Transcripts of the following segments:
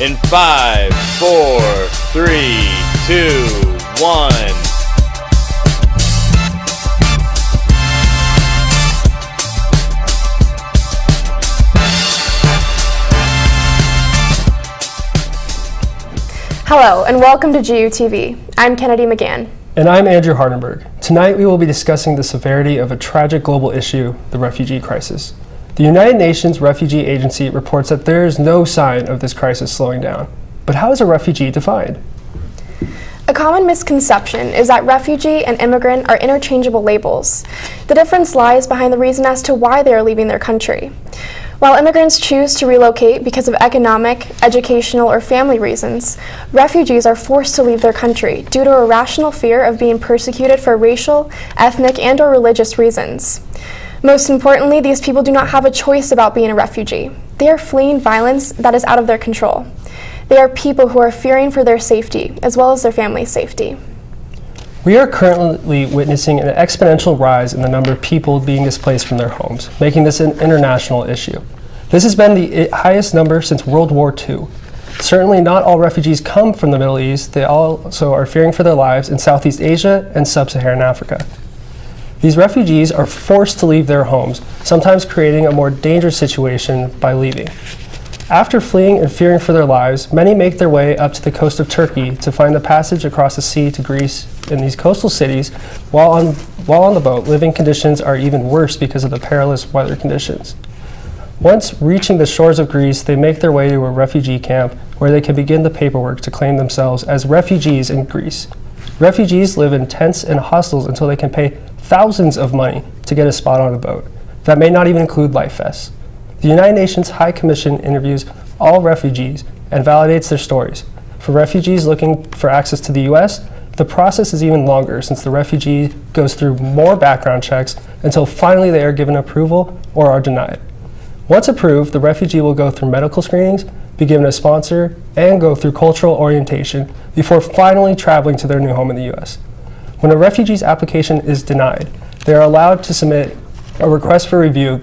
In 5, 4, 3, 2, 1. Hello, and welcome to GUTV. I'm Kennedy McGann. And I'm Andrew Hardenberg. Tonight we will be discussing the severity of a tragic global issue, the refugee crisis. The United Nations Refugee Agency reports that there is no sign of this crisis slowing down. But how is a refugee defined? A common misconception is that refugee and immigrant are interchangeable labels. The difference lies behind the reason as to why they are leaving their country. While immigrants choose to relocate because of economic, educational, or family reasons, refugees are forced to leave their country due to a rational fear of being persecuted for racial, ethnic, and/or religious reasons. Most importantly, these people do not have a choice about being a refugee. They are fleeing violence that is out of their control. They are people who are fearing for their safety, as well as their family's safety. We are currently witnessing an exponential rise in the number of people being displaced from their homes, making this an international issue. This has been the highest number since World War II. Certainly not all refugees come from the Middle East. They also are fearing for their lives in Southeast Asia and Sub-Saharan Africa. These refugees are forced to leave their homes, sometimes creating a more dangerous situation by leaving. After fleeing and fearing for their lives, many make their way up to the coast of Turkey to find the passage across the sea to Greece. In these coastal cities, while on the boat, living conditions are even worse because of the perilous weather conditions. Once reaching the shores of Greece, they make their way to a refugee camp where they can begin the paperwork to claim themselves as refugees in Greece. Refugees live in tents and hostels until they can pay thousands of money to get a spot on a boat. That may not even include life vests. The United Nations High Commission interviews all refugees and validates their stories. For refugees looking for access to the U.S., the process is even longer since the refugee goes through more background checks until finally they are given approval or are denied. Once approved, the refugee will go through medical screenings, be given a sponsor, and go through cultural orientation before finally traveling to their new home in the U.S. When a refugee's application is denied, they are allowed to submit a request for review.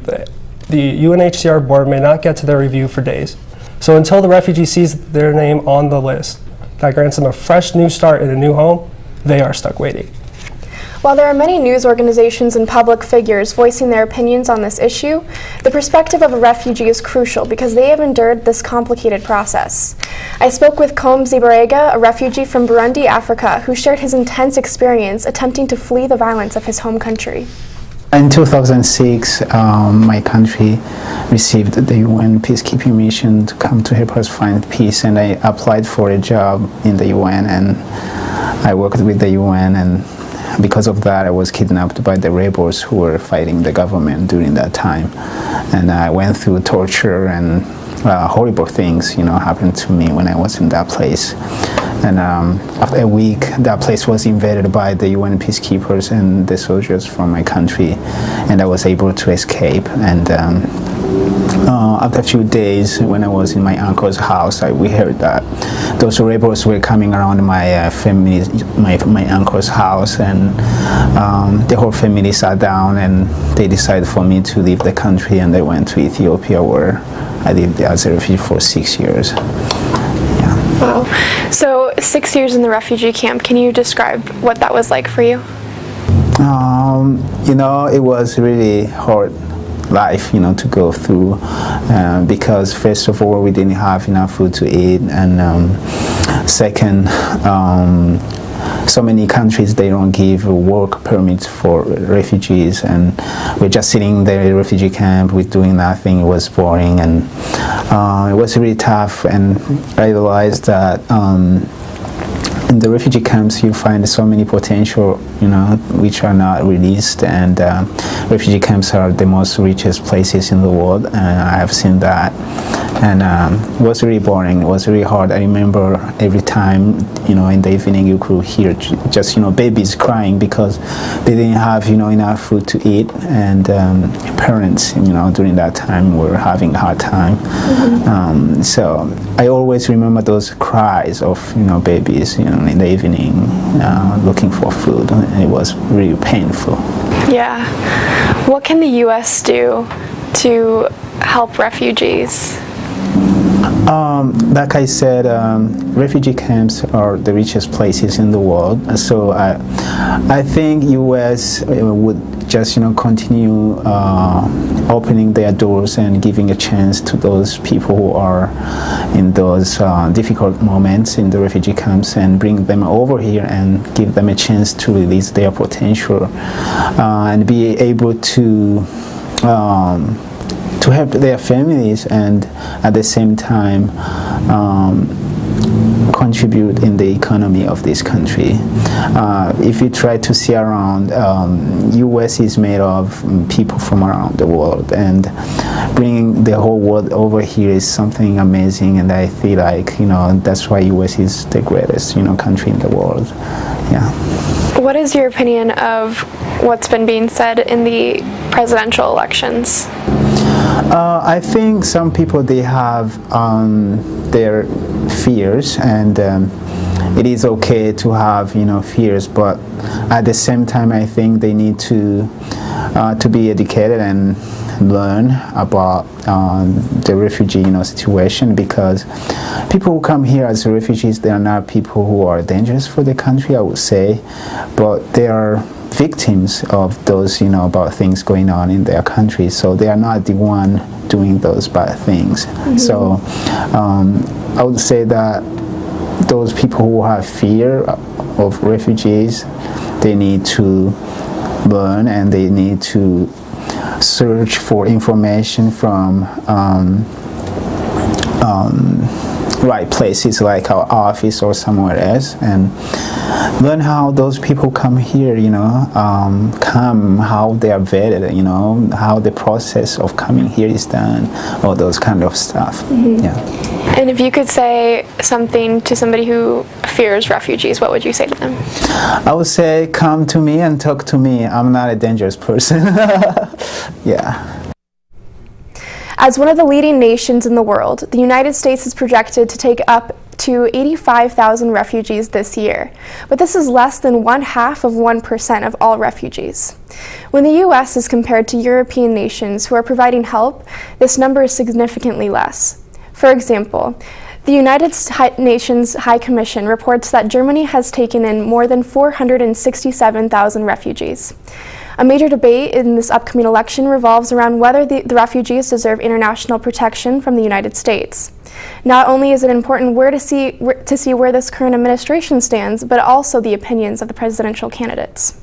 The UNHCR board may not get to their review for days. So until the refugee sees their name on the list that grants them a fresh new start in a new home, they are stuck waiting. While there are many news organizations and public figures voicing their opinions on this issue, the perspective of a refugee is crucial because they have endured this complicated process. I spoke with Combs Ibarega, a refugee from Burundi, Africa, who shared his intense experience attempting to flee the violence of his home country. In 2006, my country received the UN peacekeeping mission to come to help us find peace, and I applied for a job in the UN, and I worked with the UN, and because of that, I was kidnapped by the rebels who were fighting the government during that time, and I went through torture and horrible things, happened to me when I was in that place. And after a week, that place was invaded by the UN peacekeepers and the soldiers from my country, and I was able to escape. And after a few days, when I was in my uncle's house, we heard that those rebels were coming around my family, my uncle's house, and the whole family sat down and they decided for me to leave the country, and they went to Ethiopia, where I lived as a refugee for 6 years. Wow. So 6 years in the refugee camp, can you describe what that was like for you? It was really hard life, to go through, because first of all, we didn't have enough food to eat, and second, so many countries, they don't give work permits for refugees, and we're just sitting in the refugee camp, we're doing nothing. It was boring, and it was really tough. And I realized that in the refugee camps you find so many potential, which are not released, and refugee camps are the most richest places in the world, and I have seen that. And it was really boring, it was really hard. I remember every time, in the evening you could hear just, babies crying because they didn't have, enough food to eat, and parents, during that time were having a hard time. Mm-hmm. So I always remember those cries of, babies, in the evening looking for food. It was really painful. Yeah. What can the U.S. do to help refugees? Like I said, refugee camps are the richest places in the world. So I think U.S. would just continue opening their doors and giving a chance to those people who are in those difficult moments in the refugee camps, and bring them over here and give them a chance to release their potential and be able to help their families, and at the same time contribute in the economy of this country. If you try to see around, U.S. is made of people from around the world, and bringing the whole world over here is something amazing, and I feel like that's why U.S. is the greatest country in the world. Yeah. What is your opinion of what's been being said in the presidential elections? I think some people, they have their fears, and it is okay to have fears, but at the same time I think they need to be educated and learn about the refugee situation, because people who come here as refugees, they are not people who are dangerous for the country, I would say, but they are victims of those bad things going on in their country, so they are not the one doing those bad things. So I would say that those people who have fear of refugees, they need to learn, and they need to search for information from right places like our office or somewhere else, and learn how those people come here, how they are vetted, how the process of coming here is done, all those kind of stuff. Yeah. And if you could say something to somebody who fears refugees, what would you say to them? I would say, come to me and talk to me. I'm not a dangerous person. Yeah. As one of the leading nations in the world, the United States is projected to take up to 85,000 refugees this year, but this is less than 0.5% of all refugees. When the U.S. is compared to European nations who are providing help, this number is significantly less. For example, the United Nations High Commission reports that Germany has taken in more than 467,000 refugees. A major debate in this upcoming election revolves around whether the refugees deserve international protection from the United States. Not only is it important to see where this current administration stands, but also the opinions of the presidential candidates.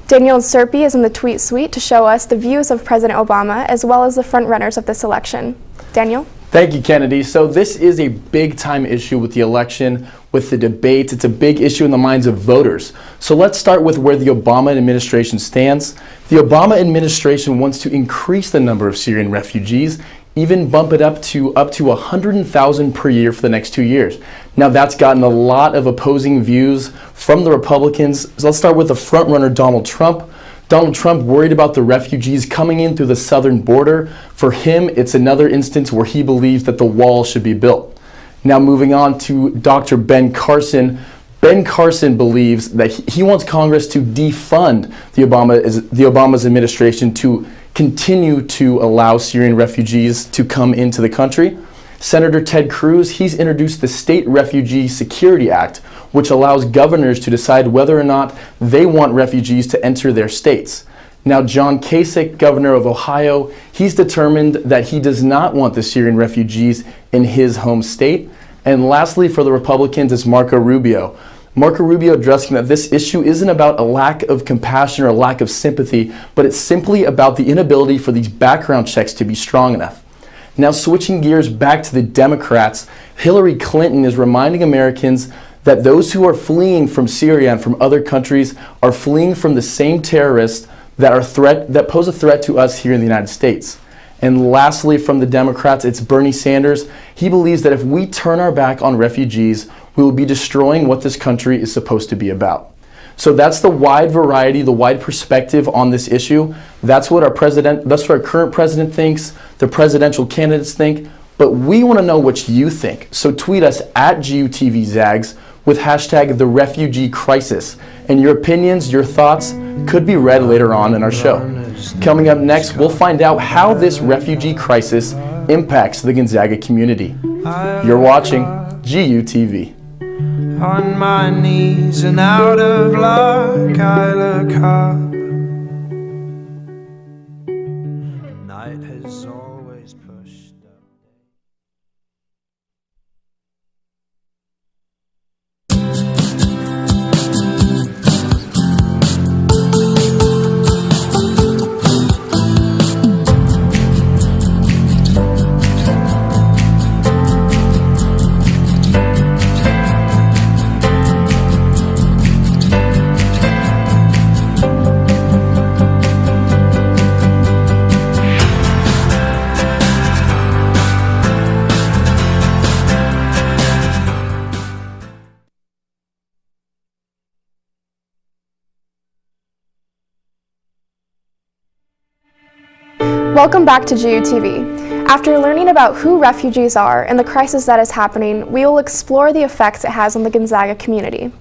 Daniel Serpi is in the tweet suite to show us the views of President Obama as well as the frontrunners of this election. Daniel? Thank you, Kennedy. So this is a big-time issue with the election, with the debates. It's a big issue in the minds of voters. So let's start with where the Obama administration stands. The Obama administration wants to increase the number of Syrian refugees, even bump it up to 100,000 per year for the next 2 years. Now that's gotten a lot of opposing views from the Republicans. So let's start with the frontrunner, Donald Trump. Donald Trump worried about the refugees coming in through the southern border. For him, it's another instance where he believes that the wall should be built. Now moving on to Dr. Ben Carson. Ben Carson believes that he wants Congress to defund the Obama's administration to continue to allow Syrian refugees to come into the country. Senator Ted Cruz, he's introduced the State Refugee Security Act, which allows governors to decide whether or not they want refugees to enter their states. Now, John Kasich, governor of Ohio, he's determined that he does not want the Syrian refugees in his home state. And lastly, for the Republicans, is Marco Rubio. Marco Rubio addressing that this issue isn't about a lack of compassion or a lack of sympathy, but it's simply about the inability for these background checks to be strong enough. Now, switching gears back to the Democrats, Hillary Clinton is reminding Americans that those who are fleeing from Syria and from other countries are fleeing from the same terrorists that pose a threat to us here in the United States. And lastly, from the Democrats, it's Bernie Sanders. He believes that if we turn our back on refugees, we will be destroying what this country is supposed to be about. So that's the wide variety, the wide perspective on this issue. That's what our current president thinks, the presidential candidates think, but we want to know what you think. So tweet us at GUTV Zags with hashtag the refugee crisis. And your opinions, your thoughts could be read later on in our show. Coming up next, we'll find out how this refugee crisis impacts the Gonzaga community. You're watching GUTV. On my knees and out of luck I look up. Night has always pushed up. Welcome back to GUTV. After learning about who refugees are and the crisis that is happening, we will explore the effects it has on the Gonzaga community.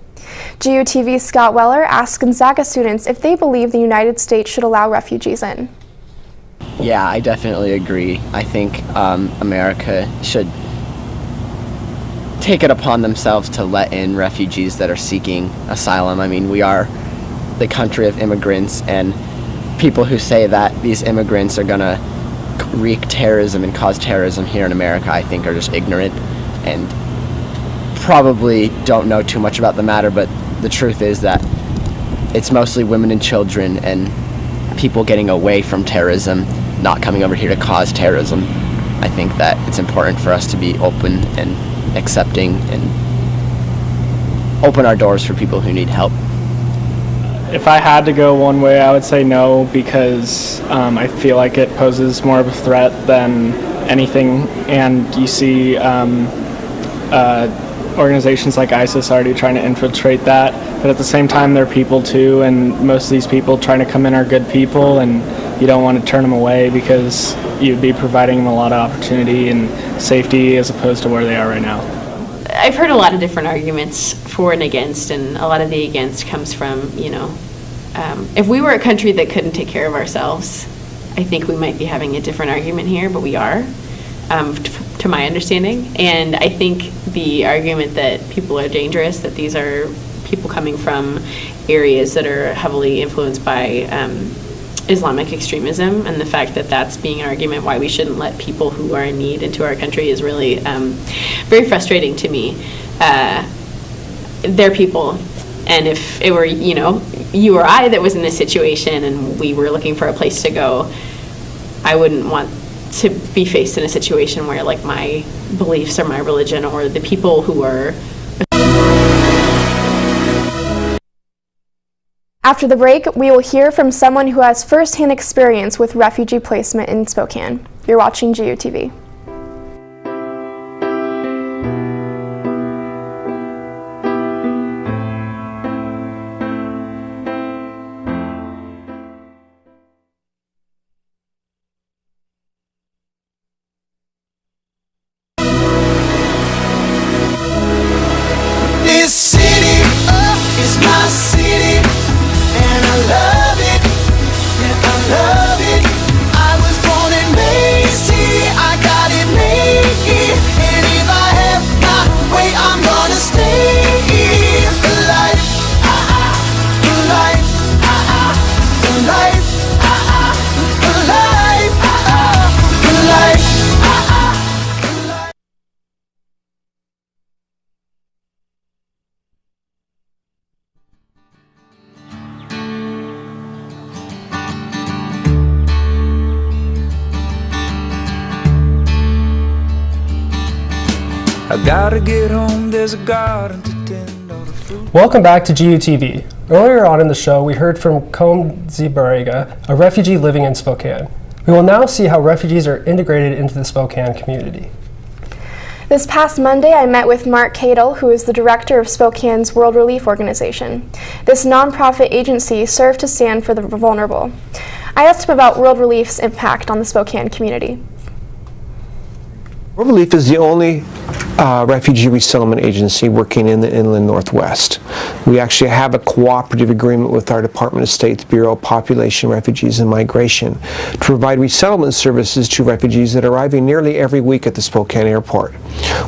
GUTV's Scott Weller asked Gonzaga students if they believe the United States should allow refugees in. Yeah, I definitely agree. I think America should take it upon themselves to let in refugees that are seeking asylum. I mean, we are the country of immigrants, and people who say that these immigrants are going to wreak terrorism and cause terrorism here in America, I think, are just ignorant and probably don't know too much about the matter. But the truth is that it's mostly women and children and people getting away from terrorism, not coming over here to cause terrorism. I think that it's important for us to be open and accepting and open our doors for people who need help. If I had to go one way, I would say no, because I feel like it poses more of a threat than anything. And you see organizations like ISIS already trying to infiltrate that. But at the same time, they're people too, and most of these people trying to come in are good people, and you don't want to turn them away because you'd be providing them a lot of opportunity and safety as opposed to where they are right now. I've heard a lot of different arguments for and against, and a lot of the against comes from, if we were a country that couldn't take care of ourselves, I think we might be having a different argument here, but we are, to my understanding. And I think the argument that people are dangerous, that these are people coming from areas that are heavily influenced by Islamic extremism, and the fact that that's being an argument why we shouldn't let people who are in need into our country is really very frustrating to me. They're people, and if it were you or I that was in this situation and we were looking for a place to go, I wouldn't want to be faced in a situation where like my beliefs or my religion or the people who are. After the break, we will hear from someone who has first-hand experience with refugee placement in Spokane. You're watching GUTV. This city is my city, and I love it, yeah, I love it. I was born and raised here, I got it made here, and if I have my way, I'm gonna stay here for life, for life, for life, for life, for life. I gotta get home, there's a garden to tend all the fruit. Welcome back to GUTV. Earlier on in the show, we heard from Gonzaga, a refugee living in Spokane. We will now see how refugees are integrated into the Spokane community. This past Monday, I met with Mark Cadle, who is the director of Spokane's World Relief Organization. This nonprofit agency serves to stand for the vulnerable. I asked him about World Relief's impact on the Spokane community. World Relief is the only refugee resettlement agency working in the inland Northwest. We actually have a cooperative agreement with our Department of State's Bureau of Population, Refugees, and Migration to provide resettlement services to refugees that are arriving nearly every week at the Spokane airport.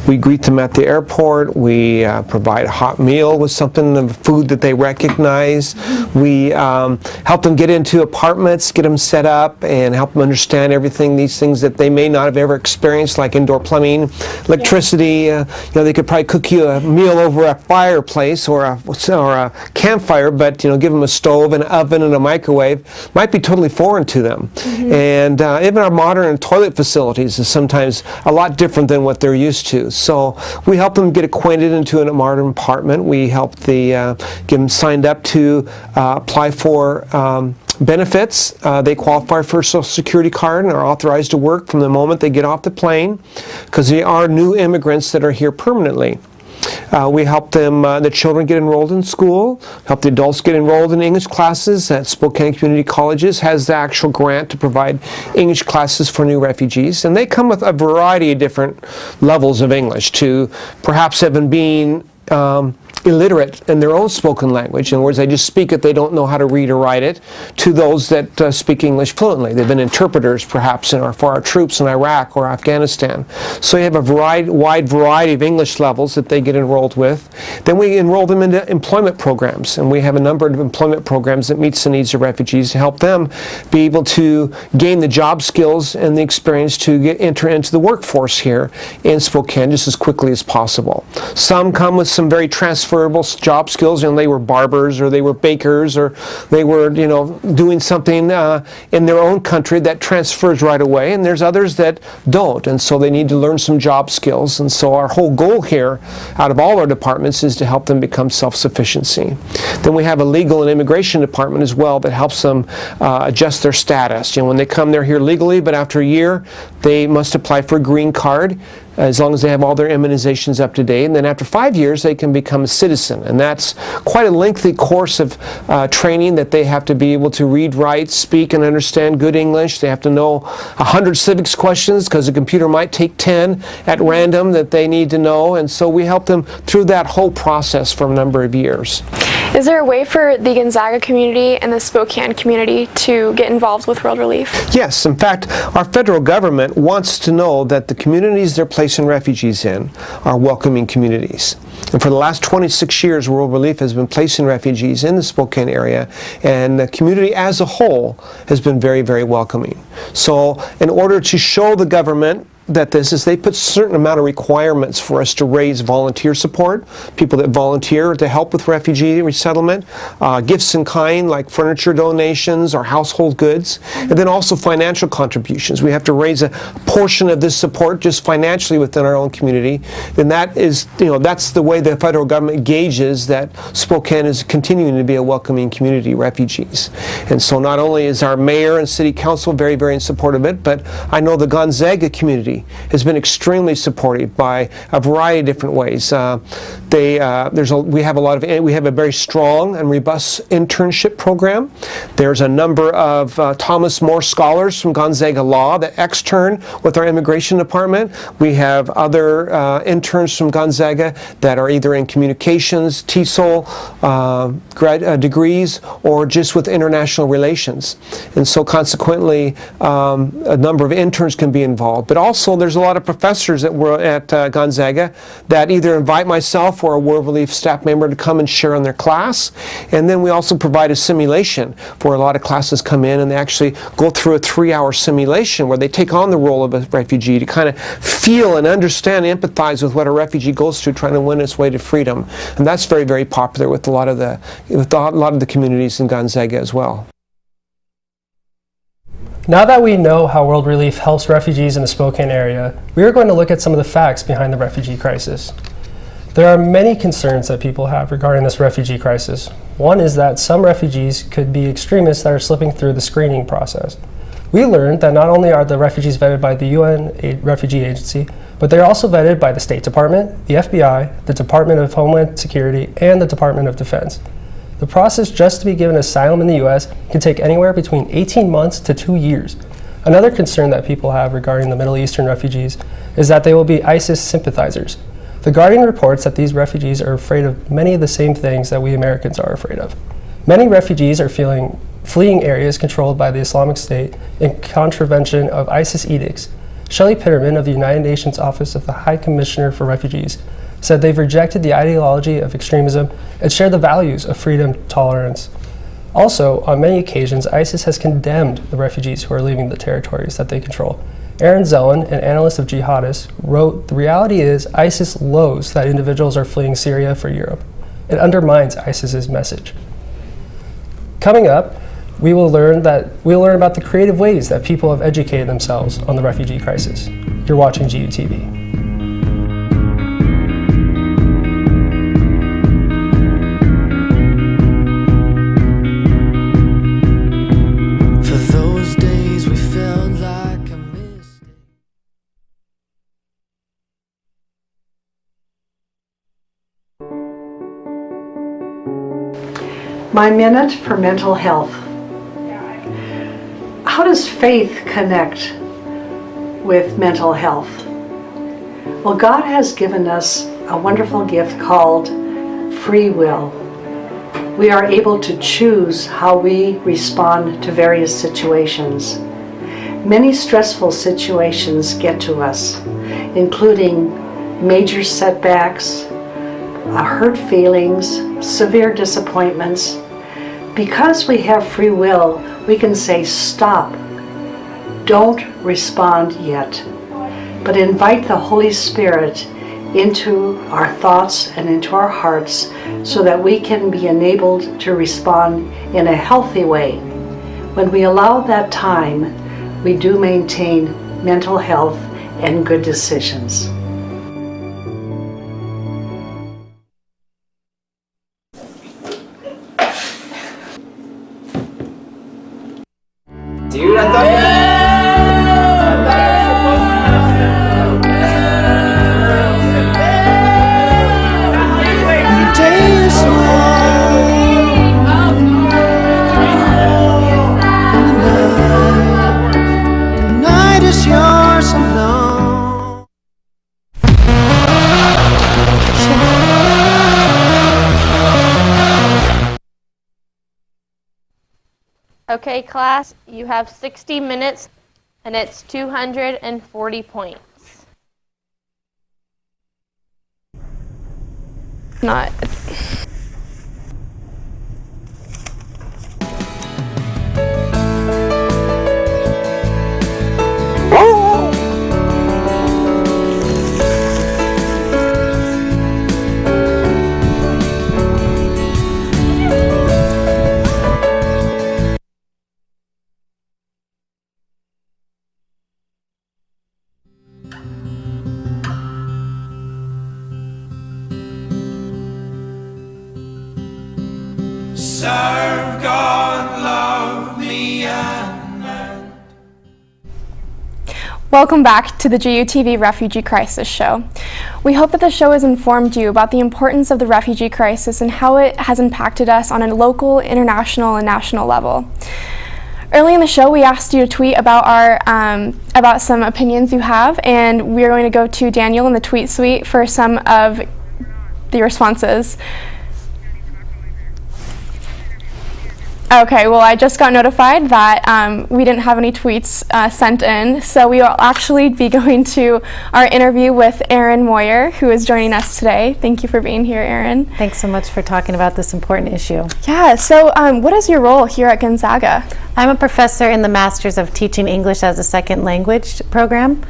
We greet them at the airport. We provide a hot meal with something of food that they recognize. We help them get into apartments, get them set up, and help them understand everything, these things that they may not have ever experienced, like indoor plumbing, electricity. They could probably cook you a meal over a fireplace or a campfire, but give them a stove, an oven, and a microwave might be totally foreign to them. And even our modern toilet facilities is sometimes a lot different than what they're used to. So we help them get acquainted into a modern apartment. We help get them signed up to apply for benefits. They qualify for a Social Security card and are authorized to work from the moment they get off the plane, because they are new immigrants that are here permanently. We help them, the children get enrolled in school, help the adults get enrolled in English classes at Spokane Community Colleges, has the actual grant to provide English classes for new refugees. And they come with a variety of different levels of English, to perhaps even being illiterate in their own spoken language. In other words, they just speak it, they don't know how to read or write it, to those that speak English fluently. They've been interpreters perhaps for our troops in Iraq or Afghanistan. So you have a wide variety of English levels that they get enrolled with. Then we enroll them into employment programs, and we have a number of employment programs that meets the needs of refugees to help them be able to gain the job skills and the experience to enter into the workforce here in Spokane just as quickly as possible. Some come with some very transferable job skills, they were barbers, or they were bakers, or they were doing something in their own country that transfers right away, and there's others that don't, and so they need to learn some job skills. And so our whole goal here out of all our departments is to help them become self-sufficiency. Then we have a legal and immigration department as well that helps them adjust their status. When they come, they're here legally, but after a year they must apply for a green card, as long as they have all their immunizations up to date. And then after 5 years, they can become a citizen. And that's quite a lengthy course of training that they have to be able to read, write, speak, and understand good English. They have to know 100 civics questions, because the computer might take 10 at random that they need to know. And so we help them through that whole process for a number of years. Is there a way for the Gonzaga community and the Spokane community to get involved with World Relief? Yes, in fact, our federal government wants to know that the communities they're placing refugees in are welcoming communities. And for the last 26 years, World Relief has been placing refugees in the Spokane area, and the community as a whole has been very, very welcoming. So in order to show the government that they put a certain amount of requirements for us to raise volunteer support, people that volunteer to help with refugee resettlement, gifts in kind like furniture donations or household goods, and then also financial contributions. We have to raise a portion of this support just financially within our own community, and that is, that's the way the federal government gauges that Spokane is continuing to be a welcoming community, refugees. And so not only is our mayor and city council very, very in support of it, but I know the Gonzaga community has been extremely supportive by a variety of different ways. We have a very strong and robust internship program. There's a number of Thomas More scholars from Gonzaga Law that extern with our immigration department. We have other interns from Gonzaga that are either in communications, TESOL degrees, or just with international relations. And so consequently, a number of interns can be involved. But also there's a lot of professors that were at Gonzaga that either invite myself or a World Relief staff member to come and share in their class. And then we also provide a simulation for a lot of classes come in, and they actually go through a 3-hour simulation where they take on the role of a refugee to kind of feel and understand and empathize with what a refugee goes through trying to win its way to freedom. And that's very, very popular with a lot of the communities in Gonzaga as well. Now that we know how World Relief helps refugees in the Spokane area, we are going to look at some of the facts behind the refugee crisis. There are many concerns that people have regarding this refugee crisis. One is that some refugees could be extremists that are slipping through the screening process. We learned that not only are the refugees vetted by the UN Refugee Agency, but they're also vetted by the State Department, the FBI, the Department of Homeland Security, and the Department of Defense. The process just to be given asylum in the U.S. can take anywhere between 18 months to 2 years. Another concern that people have regarding the Middle Eastern refugees is that they will be ISIS sympathizers. The Guardian reports that these refugees are afraid of many of the same things that we Americans are afraid of. Many refugees are fleeing areas controlled by the Islamic State in contravention of ISIS edicts. Shelley Pitterman of the United Nations Office of the High Commissioner for Refugees said they've rejected the ideology of extremism and share the values of freedom, tolerance. Also, on many occasions, ISIS has condemned the refugees who are leaving the territories that they control. Aaron Zellin, an analyst of jihadists, wrote, "The reality is ISIS loathes that individuals are fleeing Syria for Europe. It undermines ISIS's message." Coming up, we will learn about the creative ways that people have educated themselves on the refugee crisis. You're watching GUTV. For those days we felt like a mistake. My minute for mental health. How does faith connect with mental health? Well, God has given us a wonderful gift called free will. We are able to choose how we respond to various situations. Many stressful situations get to us, including major setbacks, hurt feelings, severe disappointments. Because we have free will, we can say stop, don't respond yet, but invite the Holy Spirit into our thoughts and into our hearts so that we can be enabled to respond in a healthy way. When we allow that time, we do maintain mental health and good decisions. Dude, I thought Okay, class, you have 60 minutes, and it's 240 points. Not. Serve God, love me, and Welcome back to the GUTV Refugee Crisis Show. We hope that the show has informed you about the importance of the refugee crisis and how it has impacted us on a local, international, and national level. Early in the show, we asked you to tweet about about some opinions you have, and we're going to go to Daniel in the tweet suite for some of the responses. Okay, well, I just got notified that we didn't have any tweets sent in, so we will actually be going to our interview with Erin Moyer, who is joining us today. Thank you for being here, Erin. Thanks so much for talking about this important issue. Yeah, so what is your role here at Gonzaga? I'm a professor in the Masters of Teaching English as a Second Language program.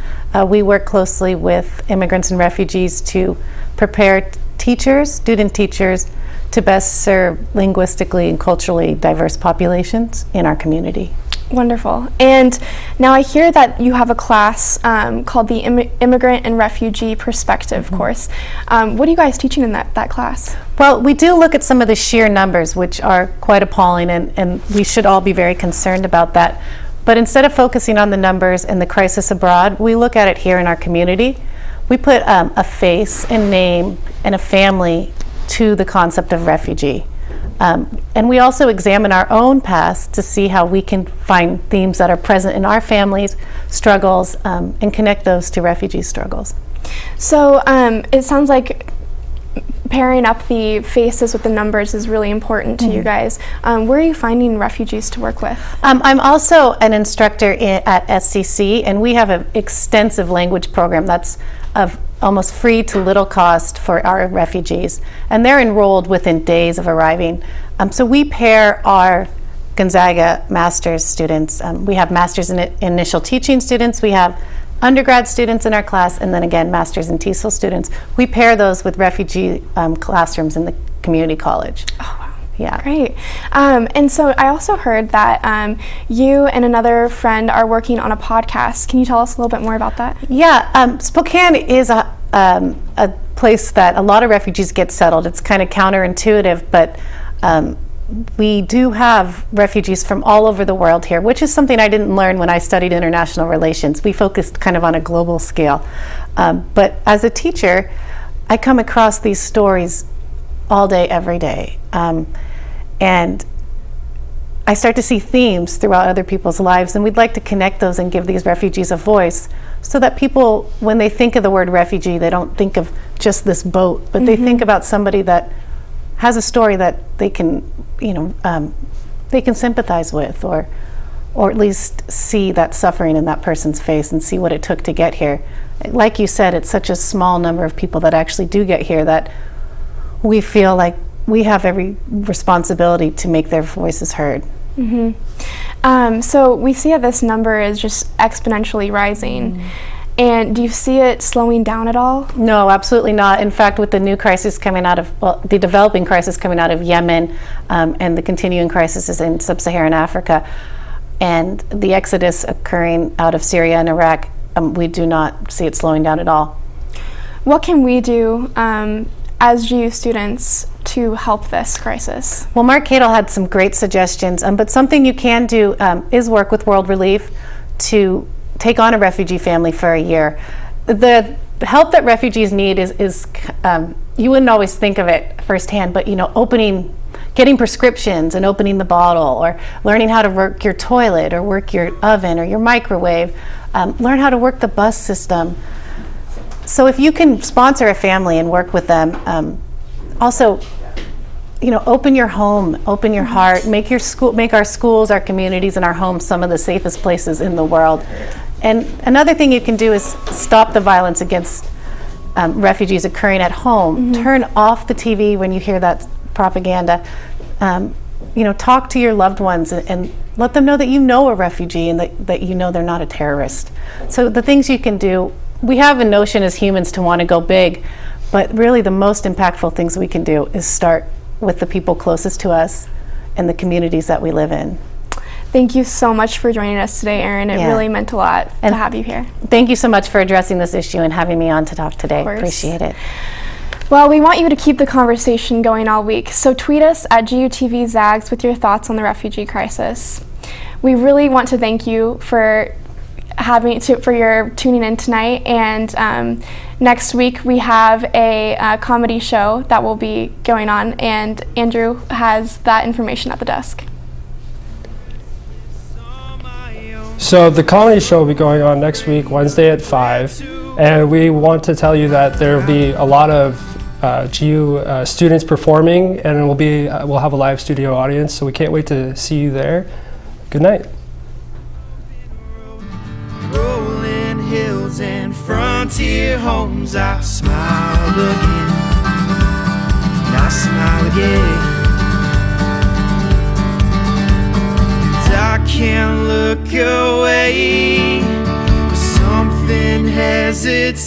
We work closely with immigrants and refugees to prepare teachers, student teachers, to best serve linguistically and culturally diverse populations in our community. Wonderful. And now I hear that you have a class called the Immigrant and Refugee Perspective course. What are you guys teaching in that class? Well, we do look at some of the sheer numbers, which are quite appalling, and we should all be very concerned about that. But instead of focusing on the numbers and the crisis abroad, we look at it here in our community. We put a face and name and a family to the concept of refugee. And we also examine our own past to see how we can find themes that are present in our families' struggles and connect those to refugee struggles. So it sounds like pairing up the faces with the numbers is really important to you guys. Where are you finding refugees to work with? I'm also an instructor at SCC, and we have an extensive language program that's of almost free to little cost for our refugees, and they're enrolled within days of arriving. So we pair our Gonzaga master's students. We have master's in initial teaching students, we have undergrad students in our class, and then again master's in TESOL students. We pair those with refugee classrooms in the community college. Oh, wow. Yeah. Great. And so I also heard that you and another friend are working on a podcast. Can you tell us a little bit more about that? Yeah, Spokane is a place that a lot of refugees get settled. It's kind of counterintuitive, but we do have refugees from all over the world here, which is something I didn't learn when I studied international relations. We focused kind of on a global scale. But as a teacher, I come across these stories all day, every day. And I start to see themes throughout other people's lives, and we'd like to connect those and give these refugees a voice so that people, when they think of the word refugee, they don't think of just this boat, but they think about somebody that has a story that they can, they can sympathize with, or at least see that suffering in that person's face and see what it took to get here. Like you said, it's such a small number of people that actually do get here that we feel like we have every responsibility to make their voices heard. So we see that this number is just exponentially rising. And do you see it slowing down at all? No, absolutely not. In fact, with the new crisis coming out of, the developing crisis coming out of Yemen, and the continuing crises in sub-Saharan Africa, and the exodus occurring out of Syria and Iraq, we do not see it slowing down at all. What can we do as GU students to help this crisis? Well, Mark Cadle had some great suggestions, but something you can do is work with World Relief to take on a refugee family for a year. The help that refugees need is you wouldn't always think of it firsthand, but getting prescriptions and opening the bottle, or learning how to work your toilet or work your oven or your microwave, learn how to work the bus system. So if you can sponsor a family and work with them, also, open your home, open your heart, make our schools, our communities, and our homes some of the safest places in the world. And another thing you can do is stop the violence against refugees occurring at home. Turn off the TV when you hear that propaganda. Talk to your loved ones and let them know that you know a refugee and that they're not a terrorist. So the things you can do, we have a notion as humans to want to go big, but really the most impactful things we can do is start with the people closest to us and the communities that we live in. Thank you so much for joining us today, Erin. It really meant a lot to have you here. Thank you so much for addressing this issue and having me on to talk today. Appreciate it. Well, we want you to keep the conversation going all week, so tweet us at GUTV Zags with your thoughts on the refugee crisis. We really want to thank you for your tuning in tonight, and next week we have a comedy show that will be going on, and Andrew has that information at the desk. So the comedy show will be going on next week, Wednesday at 5, and we want to tell you that there will be a lot of GU students performing, and we'll have a live studio audience, so we can't wait to see you there. Good night. Rolling hills and frontier homes, I smile again, and I smile again. I can't look away, but something hesitates.